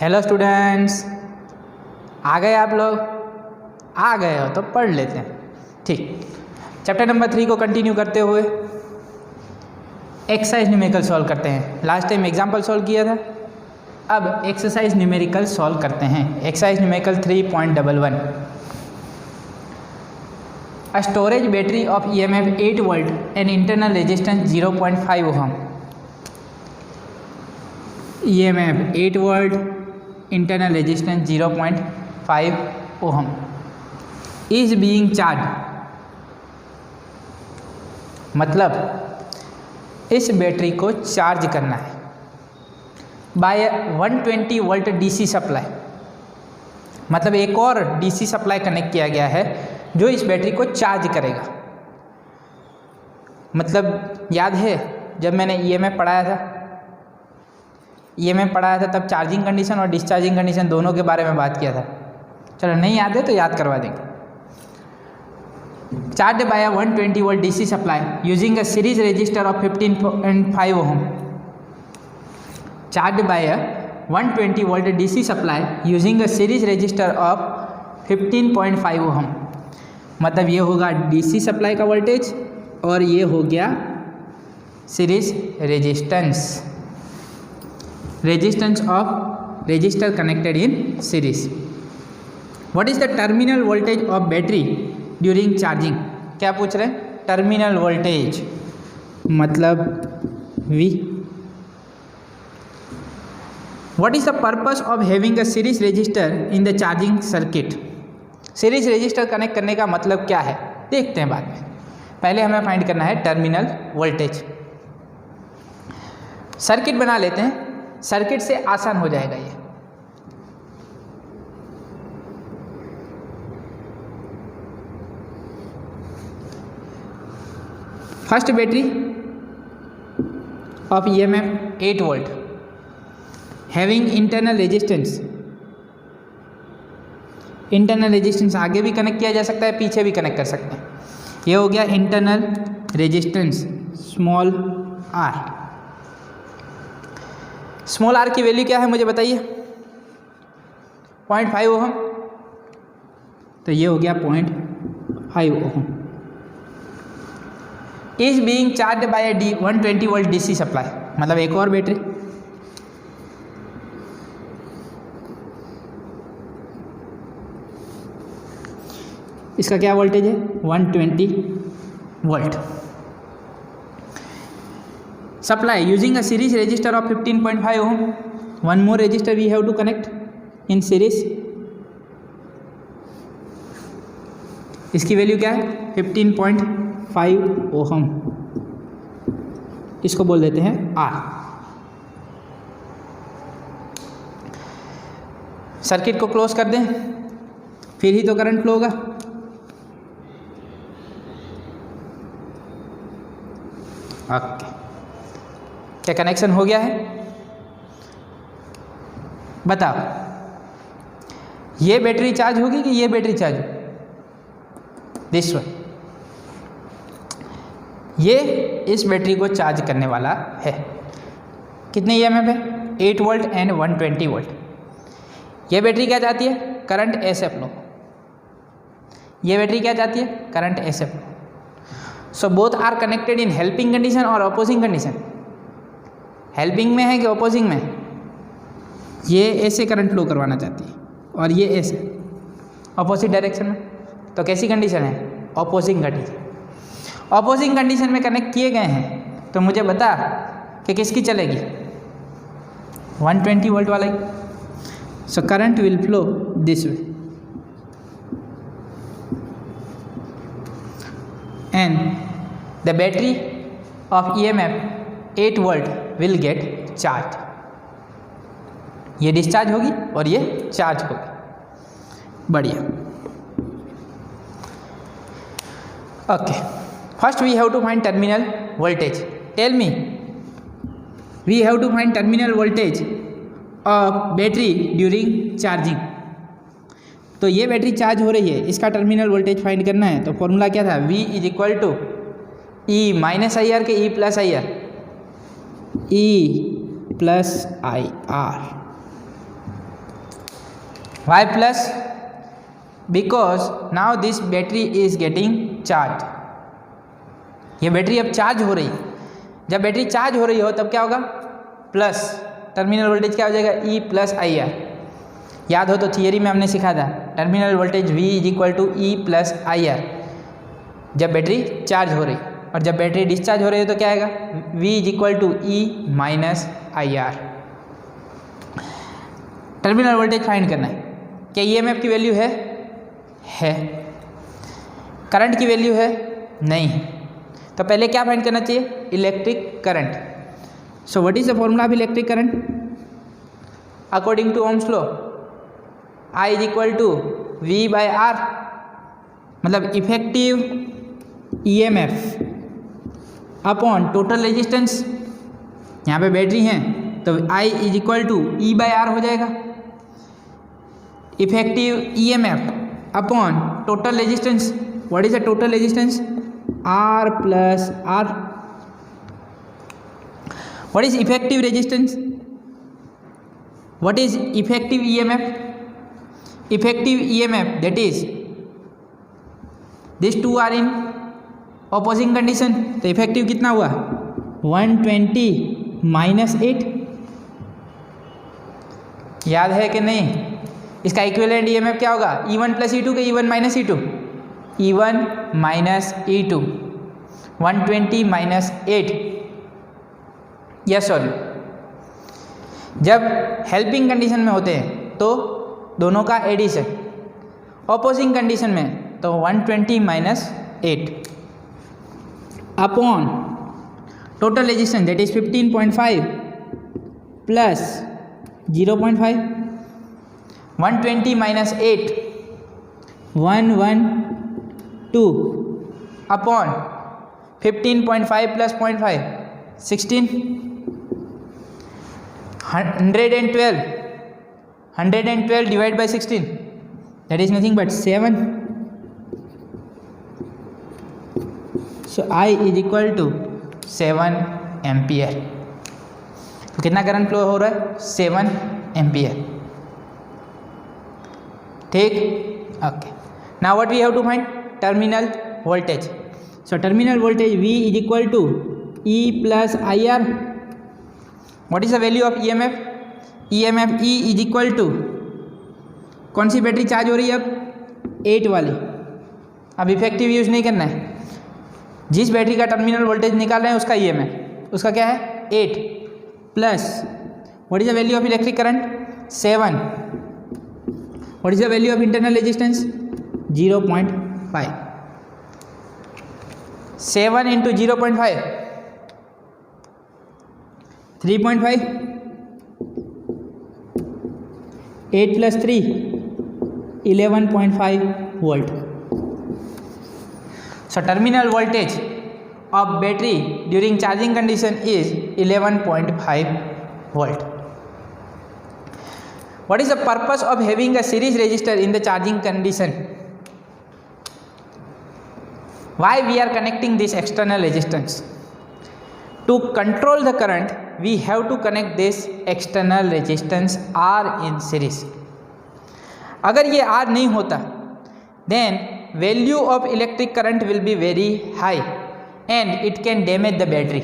Hello students, आ गए आप लोग? आ गए हो तो पढ़ लेते हैं। ठीक, चैप्टर नंबर 3 को कंटिन्यू करते हुए एक्सरसाइज न्यूमेरिकल सॉल्व करते हैं। लास्ट टाइम एग्जाम्पल सॉल्व किया था, अब एक्सरसाइज न्यूमेरिकल सॉल्व करते हैं। Exercise numerical 3.11 A storage battery of EMF 8 volt and internal resistance 0.5 ohm. EMF 8 volt, internal resistance 0.5 ohm is being charged. मतलब इस बैटरी को चार्ज करना है बाय 120 वोल्ट डीसी सप्लाई। मतलब एक और डीसी सप्लाई कनेक्ट किया गया है जो इस बैटरी को चार्ज करेगा। मतलब याद है जब मैंने ईएमएफ पढ़ाया था तब चार्जिंग कंडीशन और डिस्चार्जिंग कंडीशन दोनों के बारे में बात किया था। चलो नहीं याद है तो याद करवा देंगे। Charge by 120 volt DC supply using a series resistor of 15.5 ohm. Charge by 120 volt DC supply using a series resistor of 15.5 ohm. मतलब ये होगा डीसी सप्लाई का वोल्टेज और ये हो गया series resistance of register connected in series. What is the terminal voltage of battery during charging? क्या पूछ रहे हैं? टर्मिनल वोल्टेज मतलब V। What is the purpose of having a series register in the charging circuit? Series register connect करने का मतलब क्या है देखते हैं बाद में। पहले हमें फाइंड करना है टर्मिनल वोल्टेज। सर्किट बना लेते हैं, सर्किट से आसान हो जाएगा ये। First battery of EMF 8 volt having internal resistance. Internal resistance आगे भी कनेक्ट किया जा सकता है, पीछे भी कनेक्ट कर सकते हैं। ये हो गया internal resistance small r. Small r की वैल्यू क्या है मुझे बताइए? 0.5 ओहम। तो ये हो गया 0.5 ohm. Is being charge by 120 volt DC supply. मतलब एक और बैटरी इसका क्या वोल्टेज है? 120 volt. Supply using a series resistor of 15.5 ohm. One more resistor we have to connect in series. इसकी वैल्यू क्या है? 15.5 ohm। इसको बोल देते हैं R। सर्किट को क्लोज कर दें, फिर ही तो करंट फ्लो होगा। ओके, क्या कनेक्शन हो गया है? बताओ, ये बैटरी चार्ज होगी कि ये बैटरी चार्ज होगी? This one. ये इस बैटरी को चार्ज करने वाला है। कितने ईएमएफ है? 8 वोल्ट एंड 120 वोल्ट। ये बैटरी क्या चाहती है? करंट ऐसे फ्लो। ये बैटरी क्या चाहती है? करंट ऐसे flow. So both are connected in helping condition और अपोजिंग कंडीशन। हेल्पिंग में है कि अपोजिंग में? ये ऐसे करंट फ्लो करवाना चाहती है और ये ऐसे अपोजिट डायरेक्शन में। तो कैसी कंडीशन है? Opposing condition. अपोजिंग कंडीशन में कनेक्ट किए गए हैं तो मुझे बता कि किसकी चलेगी? 120 वोल्ट वाला ही। So current will flow this way and the battery of EMF 8 volt will get charged. ये डिस्चार्ज होगी और ये चार्ज होगी। बढ़िया। Okay, first we have to find terminal voltage. Tell me, we have to find terminal voltage of battery during charging. तो ये battery charge हो रही है, इसका टर्मिनल वोल्टेज फाइंड करना है। तो फॉर्मूला क्या था? V is equal to E minus I r के E plus I r. E plus I r. Why plus because now this battery is getting charge. ये बैटरी अब चार्ज हो रही है। जब बैटरी चार्ज हो रही हो तब क्या होगा, प्लस टर्मिनल वोल्टेज क्या हो जाएगा, ई प्लस आई आर। याद हो तो थियरी में हमने सिखा था terminal voltage V is equal to E plus I r जब बैटरी चार्ज हो रही, और जब बैटरी डिस्चार्ज हो रही है तो क्या आएगा, V is equal to E minus I r. Terminal voltage find करना है। क्या EMF की वैल्यू है? करंट की वैल्यू है? नहीं। तो पहले क्या फाइंड करना चाहिए, electric current. So what is the formula of electric current according to Ohm's law, I is equal to V by R, मतलब effective EMF upon total resistance. यहाँ पे बैटरी हैं तो I is equal to E by R हो जाएगा। Effective EMF upon total resistance, what is the total resistance, R plus R। What is effective resistance, what is effective EMF, effective EMF that is these two are in opposing condition। तो effective कितना हुआ, 120 minus 8। याद है कि नहीं? इसका equivalent EMF क्या होगा, E1 प्लस E2 के E1 minus E2, E1 minus E2, 120 minus 8। Yes sorry, जब हेल्पिंग कंडीशन में होते हैं तो दोनों का एडिशन, ऑपोजिंग कंडीशन में तो 120 minus 8 upon total resistance that is 15.5 plus 0.5, 120 minus 8 112 upon 15.5 plus 0.5 16, 112 divided by 16 that is nothing but 7। so I is equal to 7 ampere. तो कितना करंट फ्लो हो रहा है, 7 एम्पियर। ठीक, okay. Now what we have to find, terminal voltage. So terminal voltage V is equal to E plus I r. What is the value of EMF, EMF E is equal to, कौन सी battery charge हो रही है अब, 8 वाली। अब effective use नहीं करना है, जिस बैटरी का टर्मिनल वोल्टेज निकाल रहे हैं उसका EMF उसका क्या है, 8 plus what is the value of electric current, 7। What is the value of internal resistance, 0.5। 7 into 0.5 3.5, 8 plus 3 11.5 volt. So terminal voltage of battery during charging condition is 11.5 volt. What is the purpose of having a series resistor in the charging condition, why we are connecting this external resistance, to control the current we have to connect this external resistance R in series। अगर ये R नहीं होता then value of electric current will be very high and it can damage the battery।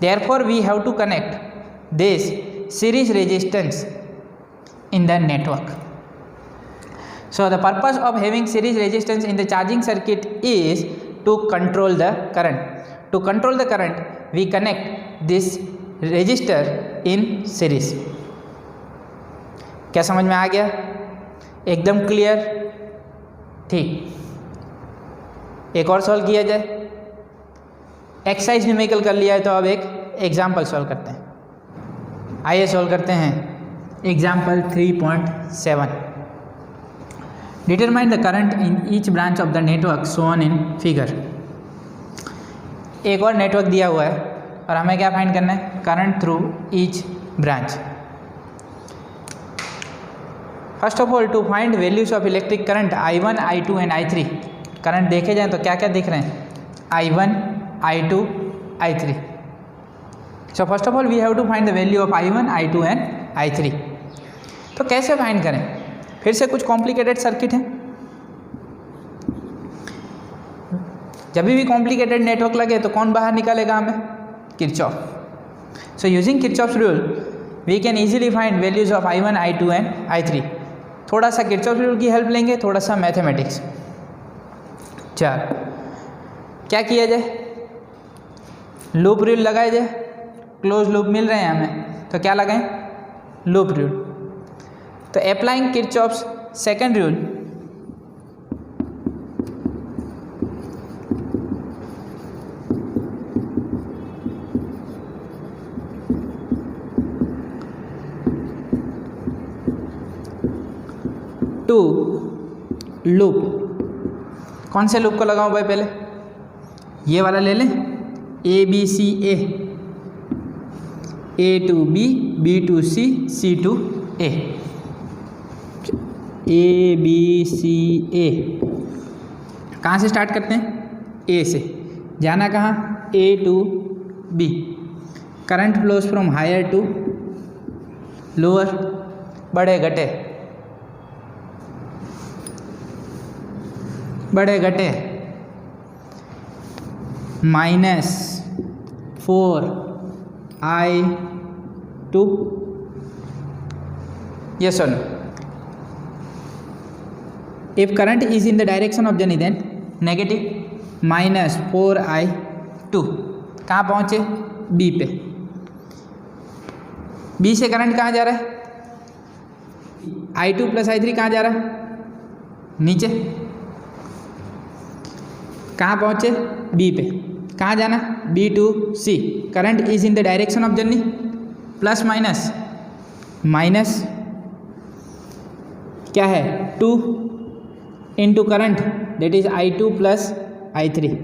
therefore we have to connect this series resistance in the network। so the purpose of having series resistance in the charging circuit is to control the current। to control the current we connect this register in series. क्या समझ में आ गया, एकदम clear? ठीक, एक और solve किया जाए। एक्सरसाइज न्यूमेरिकल कर लिया है तो अब एक एग्जाम्पल सॉल्व करते हैं। आइए सॉल्व करते हैं example 3.7। Determine the current in each branch of the network shown in figure. एक और नेटवर्क दिया हुआ है और हमें क्या फाइंड करना है, current through each branch. First of all to find values of electric current I1, I2 and I3। Current देखे जाएं तो क्या क्या दिख रहे हैं, I1, I2, I3। So first of all we have to find the value of I1, I2 and I3। तो कैसे फाइंड करें, फिर से कुछ कॉम्प्लिकेटेड सर्किट है। जब भी कॉम्प्लिकेटेड नेटवर्क लगे तो कौन बाहर निकालेगा हमें? Kirchhoff. So using Kirchhoff's rule we can easily find values of I1, I2 and I3। थोड़ा सा किरचॉफ रूल की हेल्प लेंगे, थोड़ा सा मैथमेटिक्स। चल क्या किया जाए? लूप रूल लगाया जाए। क्लोज लूप मिल रहे हैं हमें, तो क्या लगाएं? Loop rule. तो applying Kirchhoff's second rule, to loop. कौन से लूप को लगाऊं भाई? पहले ये वाला ले लें, A B C A to B, B to C, C to A B C A. कहाँ से स्टार्ट करते हैं? ए से। जाना कहाँ? A to B. Current flows from higher to lower, बढ़े घटे बढ़े घटे, -4I2, yes or no? If current is in the direction of journey then negative, -4I2। कहाँ पहुँचे? बी पे। बी से करंट कहाँ जा रहा है? I2 + I3 कहाँ जा रहा है? नीचे। कहाँ पहुँचे? बी पे। कहाँ जाना? B to C. Current is in the direction of journey, plus minus क्या है? 2 into current that is I2 + I3।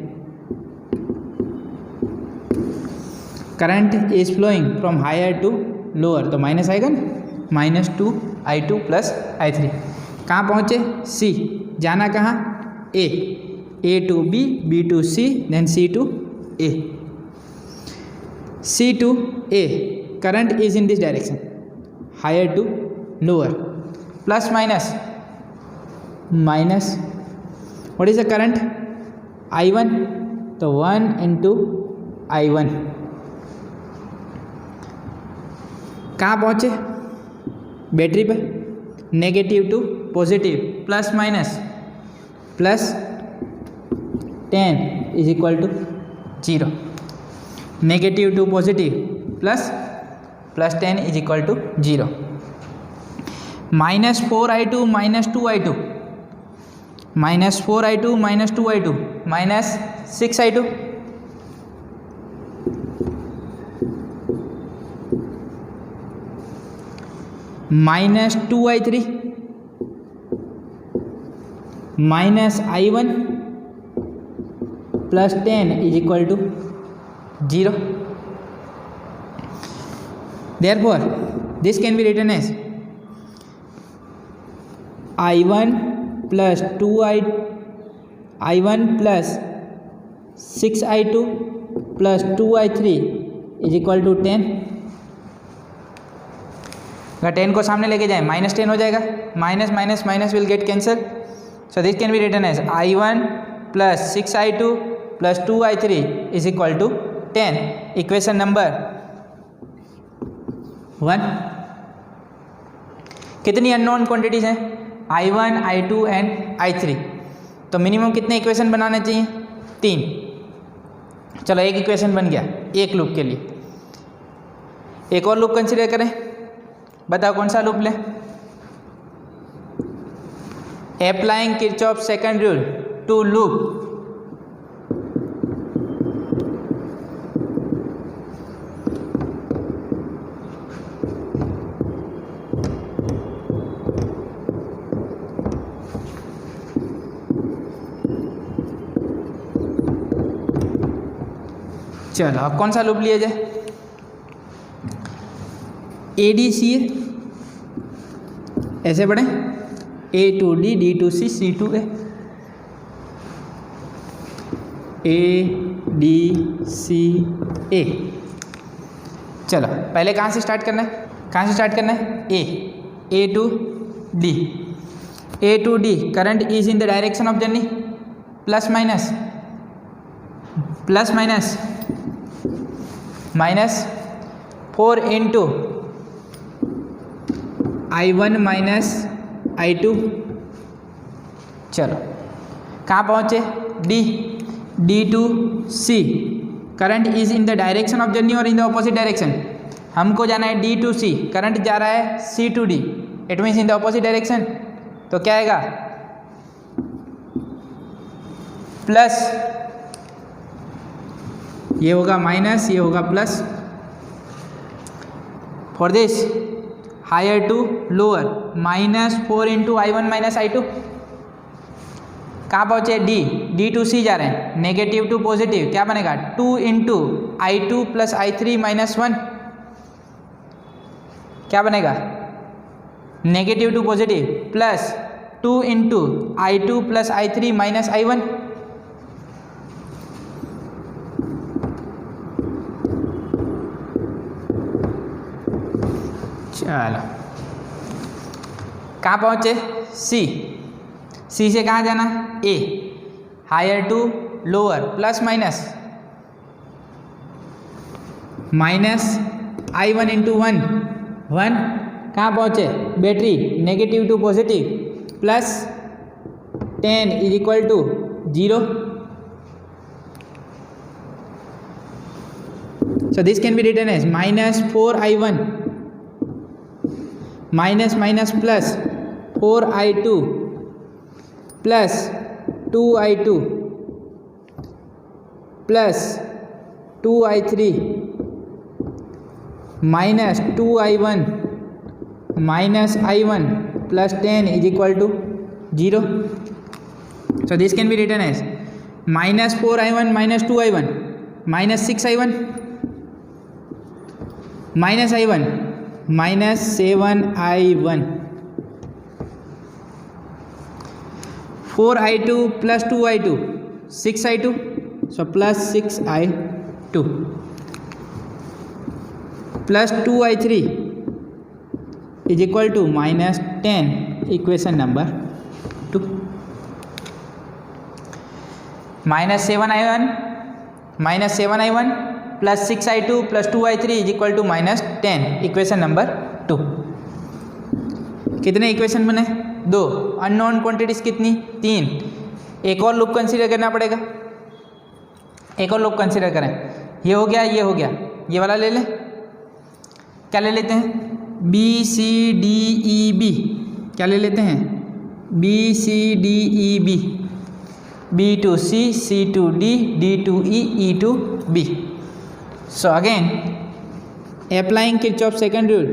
Current is flowing from higher to lower, तो माइनस आएगा ना, -2I2 + I3। कहाँ पहुँचे? सी। जाना कहाँ? A to B, B to C, then C to A. C to A, current is in this direction, higher to lower, plus minus, what is the current? I1, तो 1 into I1। कहाँ पहुँचे? Battery पर। Negative to positive, plus 10 = 0। Negative to positive plus 10 = 0। -4I2 - 2I2, -4I2 - 2I2, -6I2, -2I3, -I1 + 10 = 0। Therefore, this can be written as I1 + 6I2 + 2I3 = 10। अगर 10 को सामने लेके जाएं -10 हो जाएगा, minus will get cancel. So this can be written as I1 + 6I2 + 2I3 = 10। Equation number 1। कितनी unknown quantities हैं? I1, I2 and I3। तो मिनिमम कितने इक्वेशन बनाने चाहिए? 3। चलो एक इक्वेशन बन गया एक लूप के लिए। एक और लूप कंसीडर करें, बताओ कौन सा लूप लें? Applying Kirchhoff second rule to loop. चलो अब कौन सा लूप लिया जाए? ADCA, ऐसे पढ़ें, A to D, D to C, C to A, ADCA। चलो पहले कहाँ से स्टार्ट करना है? A to D। A to D, current is in the direction of journey, plus minus minus 4 into I1 minus I2। चलो कहाँ पहुँचे? D to C, current is in the direction of journey और इन the opposite direction. हमको जाना है D to C, current जा रहा है C to D, it means in the opposite direction. तो क्या आएगा? प्लस, ये होगा माइनस, ये होगा plus. For this higher to lower, minus 4 into I1 minus I2। कहाँ पहुँचे? D to C जा रहे हैं, नेगेटिव टू पॉजिटिव, क्या बनेगा? 2 into I2 plus I3 minus 1, क्या बनेगा? Negative to positive, plus 2 into I2 plus I3 minus I1। चलो कहाँ पहुँचे? सी से कहाँ जाना? A, higher to lower, plus minus I1 into 1, कहाँ पहुँचे? Battery, negative to positive, plus 10 is equal to 0। So this can be written as minus 4I1 minus minus plus 4I2 plus 2I2 plus 2I3 minus 2I1 minus I1 plus 10 is equal to 0। So this can be written as minus 4I1 minus 2I1 minus 6I1 minus I1 minus 7I1 4I2 plus 2I2 6I2, so plus 6I2 plus 2I3 is equal to minus 10, equation number 2। Minus 7I1 plus 6I2 plus 2I3 is equal to minus 10, equation number 2। कितने equation बने? 2। Unknown quantities कितनी? 3। एक और loop consider करना पड़ेगा, एक और loop consider करें। ये हो गया, ये हो गया, ये वाला ले लें। क्या ले लेते हैं? BCDEB, क्या ले लेते हैं? BCDEB, B to C, C to D, D to E, E to B। So again, applying Kirchhoff's second rule,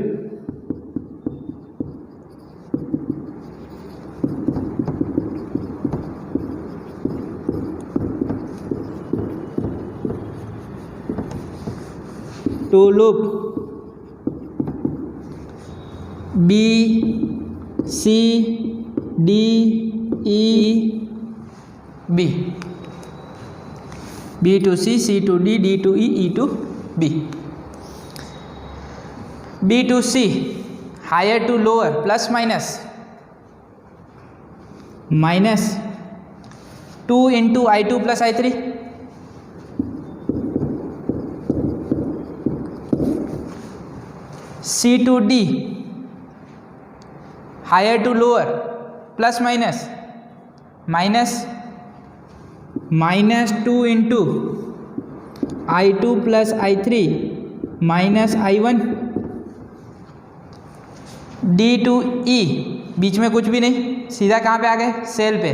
to loop B, C, D, E, B, B to C, C to D, D to E, E to B। B to C, higher to lower, plus minus 2 into I2 plus I3, C to D, higher to lower, plus minus 2 into I2 plus I3 minus I1। D to E, बीच में कुछ भी नहीं, सीधा कहाँ पे आ गए? Cell पे।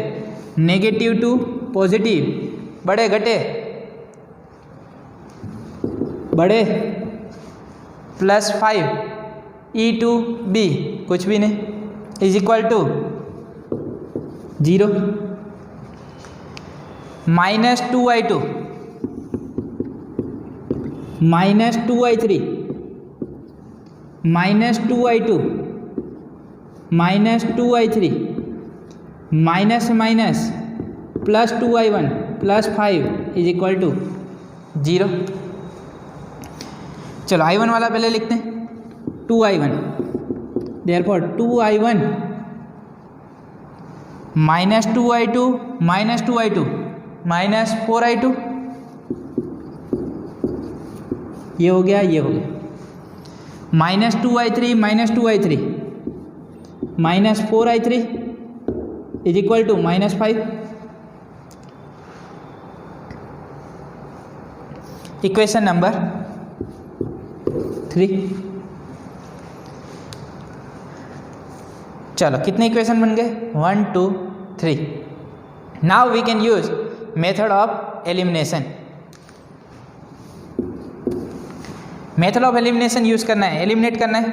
Negative to positive, बड़े घटे बड़े, प्लस 5 E to B, कुछ भी नहीं, is equal to 0। Minus 2I2 minus 2I3 minus 2I2 minus 2I3 minus minus plus 2I1 plus 5 is equal to 0। चलो I1 वाला पहले लिखते हैं, 2I1, therefore 2I1 -2i2 -2i2 -4i2, ये हो गया, ये हो गया। -2i3 -2i3 -4i3 is equal to -5। Equation number 3। चलो कितने इक्वेशन बन गए? 1 2 3। Now we can use method of elimination. Method of elimination use करना है, एलिमिनेट करना है।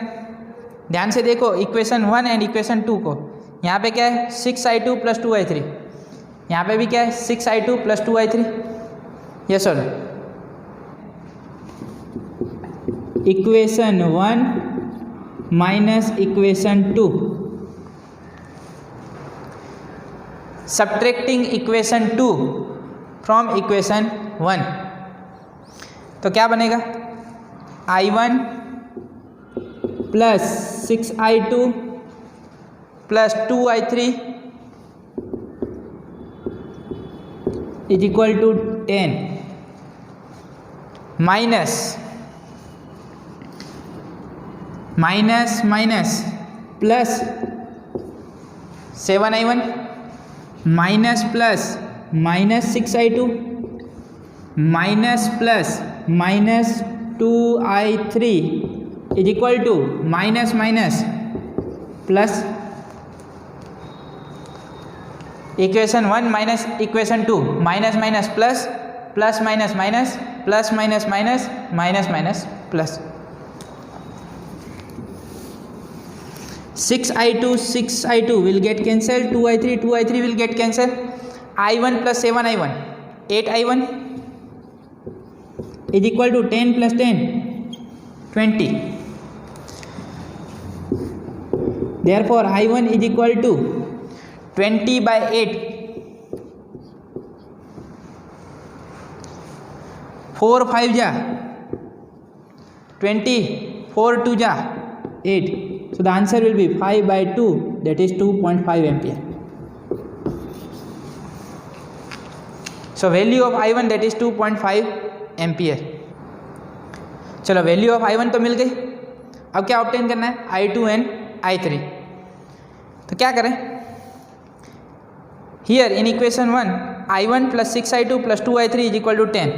ध्यान से देखो इक्वेशन 1 एंड इक्वेशन 2 को। यहाँ पे क्या है 6i2 + 2i3, यहाँ पे भी क्या है 6i2 + 2i3। यस और equation 1 minus equation 2, subtracting equation 2 from equation 1, तो क्या बनेगा? i1 + 6i2 + 2i3 is equal to 10 minus plus 7i1 minus plus -6i2 minus plus -2i3 is equal to minus plus. Equation 1 minus equation 2, minus minus plus, plus minus minus, plus minus minus, minus minus plus. 6i2 will get cancelled, 2i3 will get cancelled, i1 + 7i1 8i1 is equal to 10 + 10 20। Therefore i1 is equal to 20/8। 4 5 जा 20, 4 2 जा 8, so the answer will be 5/2, that is 2.5 ampere. So value of i1 that is 2.5 ampere. चलो value of i1 तो मिल गई, अब क्या obtain करना है? i2 and i3। तो क्या करें? Here in equation 1 i1 + 6i2 + 2i3 is equal to 10।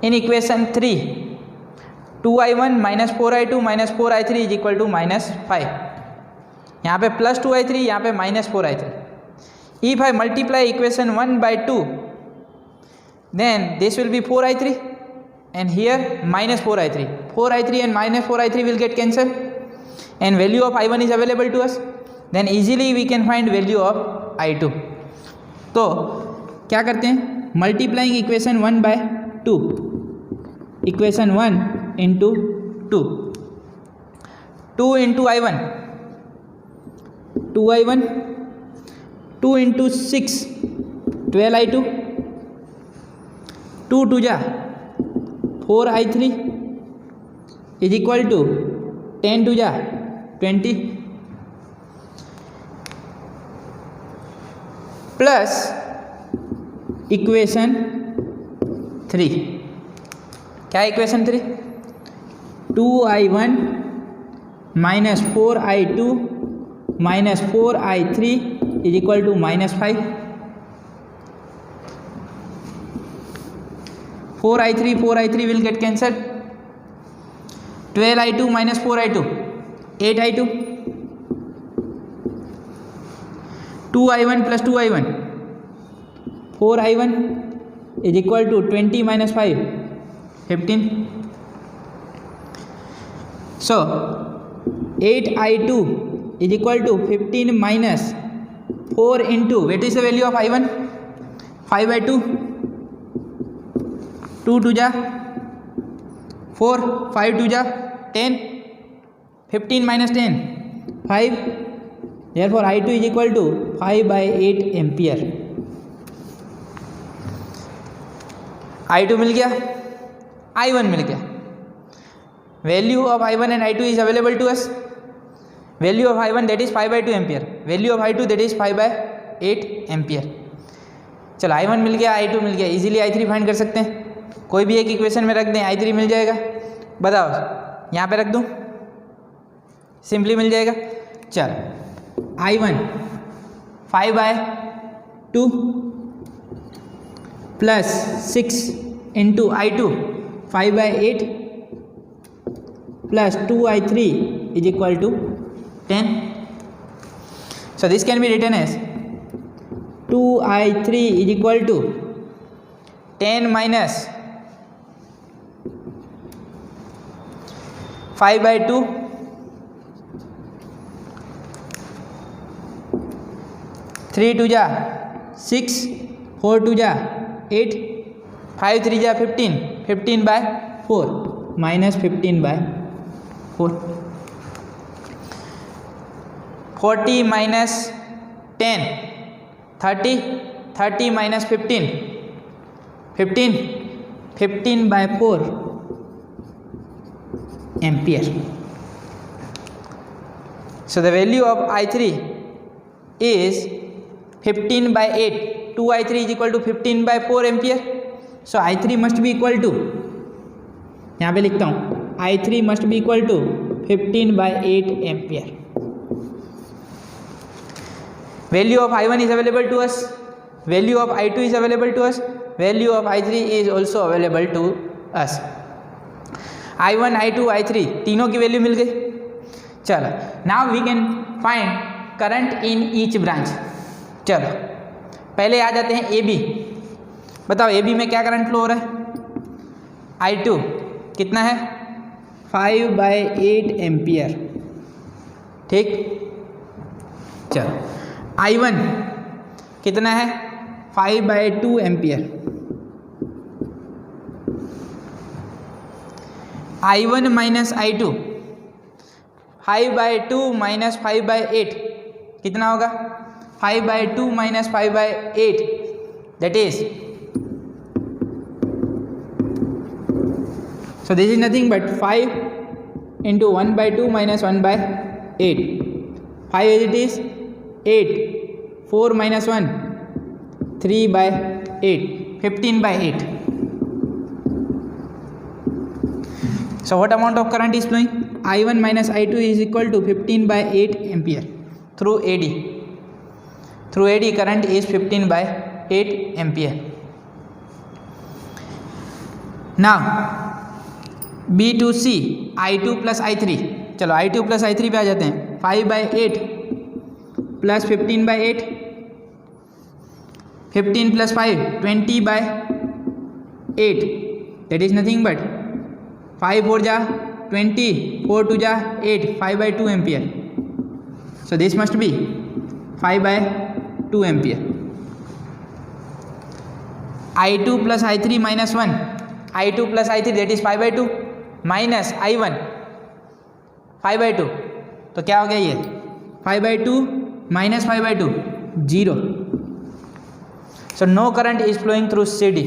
In equation 3 2i1 - 4i2 - 4i3 is equal to -5। यहाँ पे +2i3, यहाँ पे -4i3। If I multiply equation 1 by 2, then this will be 4i3 and here -4i3. 4i3 and -4i3 will get cancelled and value of i1 is available to us. Then easily we can find value of i2. तो क्या करते हैं? Multiplying equation 1 by 2, equation 1 into 2, 2 into i1 2i1, 2 into 6 12i2, 2 2 जा 4i3 is equal to 10 2 जा 20 plus equation 3। क्या equation 3? 2i1 - 4i2 - 4i3 is equal to -5। 4i3 will get cancelled, 12i2 - 4i2 8i2, 2i1 + 2i1 4i1 is equal to 20 - 5 15। So 8i2 is equal to 15 minus 4 into, what is the value of i1? 5/2, 2 2 जा 4, 5 2 जा 10, 15 minus 10 5, therefore i2 is equal to 5/8 ampere. i2 मिल गया, i1 मिल गया। Value of i1 and i2 is available to us. Value of I1 that is 5/2 ampere, value of I2 that is 5/8 ampere. चलो I1 मिल गया, I2 मिल गया, easily I3 find कर सकते हैं। कोई भी एक इक्वेशन में रख दें, I3 मिल जाएगा। बताओ यहाँ पे रख दूँ, सिंपली मिल जाएगा। चलो I1 5/2 plus 6 into I2 5/8 plus 2I3 is equal to 10। So this can be written as 2I3 is equal to 10 minus 5/2 3 2 जा 6 4 2 जा 8 5 3 जा 15 15/4 minus 15/4 40 minus 10 30 30 minus 15 15 15/4 ampere. So the value of I3 is 15/8, 2I3 is equal to 15/4 ampere. So I3 must be equal to, यहाँ पे लिखता हूँ I3 must be equal to 15/8 ampere. Value of I1 is available to us, value of I2 is available to us, value of I3 is also available to us। I1 I2 I3 तीनों की value मिल गई। चलो now we can find current in each branch. चलो पहले आ जाते हैं AB। बताओ AB में क्या करंट फ्लो हो रहा है? I2 कितना है? 5/8 एम्पियर। ठीक, चलो I1 कितना है? 5/2 ampere. I1 minus I2, 5/2 minus 5/8 कितना होगा? 5/2 minus 5/8 that is, so this is nothing but 5 into 1/2 minus 1/8, 5 as it is 8, 4 minus 1 3/8, 15/8. So what amount of current is flowing? I1 minus I2 is equal to 15/8 ampere through AD. Through AD current is 15/8 ampere. Now B to C I2 plus I3। चलो I2 plus I3 पे आ जाते हैं। 5/8 plus 15/8, 15 plus 5 20/8 that is nothing but 5 4 जा 20, 4 2 जा 8, 5/2 ampere. So this must be 5/2 ampere. I2 plus I3 minus 1, I2 plus I3 that is 5/2 minus I1 5/2, तो क्या हो गया ये? 5/2 minus 5/2 0। So no current is flowing through CD।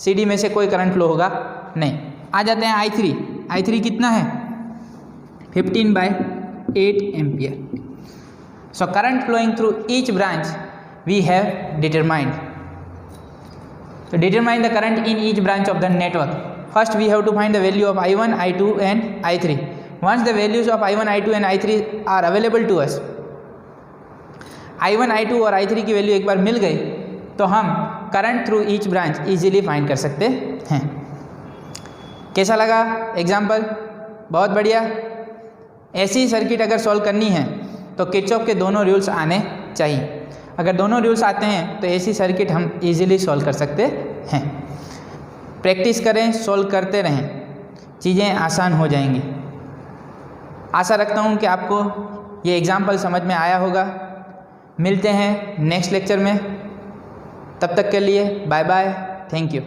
CD में से कोई करंट फ्लो होगा नहीं। आ जाते हैं I3। I3 कितना है? 15/8 ampere. So current flowing through each branch we have determined. तो determine the current in each branch of the network. First we have to find the value of I1, I2 and I3. Once the values of I1, I2 and I3 are available to us, I1, I2 और I3 की value एक बार मिल गई तो हम current through each branch easily find कर सकते हैं। कैसा लगा एग्जाम्पल? बहुत बढ़िया। ऐसी सर्किट अगर सॉल्व करनी है तो किरचॉफ के दोनों रूल्स आने चाहिए। अगर दोनों रूल्स आते हैं तो ऐसी सर्किट हम इजीली सॉल्व कर सकते हैं। प्रैक्टिस करें, सॉल्व करते रहें, चीज़ें आसान हो जाएंगी। आशा रखता हूँ कि आपको ये एग्जाम्पल समझ में आया होगा। मिलते हैं नेक्स्ट लेक्चर में, तब तक के लिए बाय बाय, थैंक यू।